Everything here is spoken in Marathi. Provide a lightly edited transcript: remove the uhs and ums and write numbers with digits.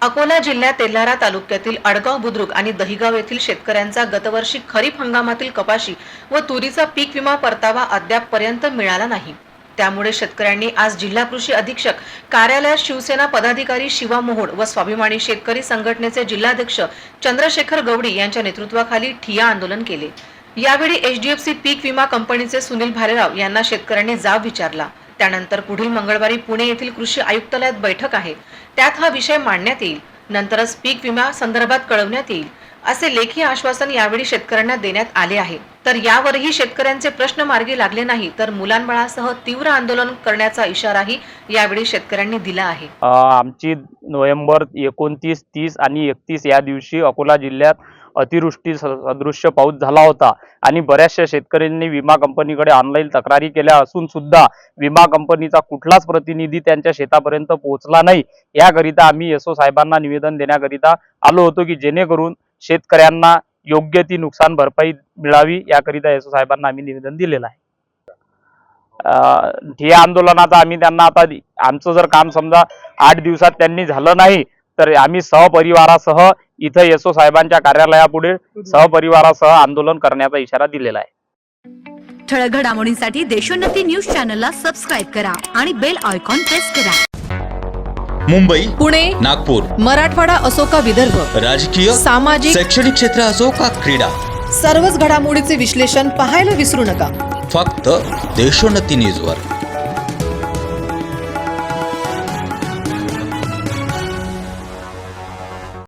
अकोला जिल्ह्यात तेल्हारा तालुक्यातील अडगाव बुद्रुक आणि दहिगाव येथील शेतकऱ्यांचा गतवर्षी खरीप हंगामातील कपाशी व तुरीचा पीक विमा परतावा अद्यापपर्यंत मिळाला नाही। त्यामुळे शेतकऱ्यांनी आज जिल्हा कृषी अधीक्षक कार्यालयात शिवसेना पदाधिकारी शिवा मोहोड व स्वाभिमानी शेतकरी संघटनेचे जिल्हाध्यक्ष चंद्रशेखर गवडी यांच्या नेतृत्वाखाली ठिय्या आंदोलन केले। यावेळी HDFC पीक विमा कंपनीचे सुनील भालेराव यांना शेतकऱ्यांनी जाब विचारला। त्यानंतर पुढील मंगळवारी पुणे येथील कृषी आयुक्तालयात बैठक आहे, त्यात हा विषय मांडण्यात येईल। नंतरच पीक विमा संदर्भात कळवण्यात येईल असे लेखी आश्वासन यावेळी शेतकऱ्यांना देण्यात आले आहे। तर यावरही शेतकऱ्यांचे प्रश्न मार्गी लागले नाही तर मुलांबाळासह तीव्र आंदोलन करण्याचा इशाराही यावेळी शेतकऱ्यांनी दिला आहे। आमची नोव्हेंबर 29, 30 आणि 31 या दिवशी अकोला जिल्ह्यात अतिवृष्टी सदृश्य पाऊस झाला होता आणि बऱ्याचशा शेतकऱ्यांनी विमा कंपनीकडे ऑनलाईन तक्रारी केल्या असून सुद्धा विमा कंपनीचा कुठलाच प्रतिनिधी त्यांच्या शेतापर्यंत पोहोचला नाही। याकरिता आम्ही एसओ साहेबांना निवेदन देण्याकरिता आलो होतो की जेणेकरून शेतकऱ्यांना योग्य ती नुकसान भरपाई मिळावी, याकरिता एसओ साहेबांना आम्ही निवेदन दिलेलं आहे। ठिय्या आंदोलनाचा आम्ही त्यांना आता आमचं जर काम समजा 8 दिवसात त्यांनी झालं नाही तर आम्ही सहपरिवारासह इथं एसओ साहेबांच्या कार्यालयापुढे सहपरिवारासह आंदोलन करण्याचा इशारा दिलेला आहे। ठळक घडामोडींसाठी देशोन्नती न्यूज चॅनलला सबस्क्राइब करा आणि बेल आयकॉन प्रेस करा। मुंबई, पुणे, नागपूर, मराठवाडा असो का विदर्भ, राजकीय, सामाजिक, शैक्षणिक क्षेत्र असो का क्रीडा, सर्वच घडामोडीचे विश्लेषण पाहायला विसरू नका। फक्त देशोन्नती न्यूजवर।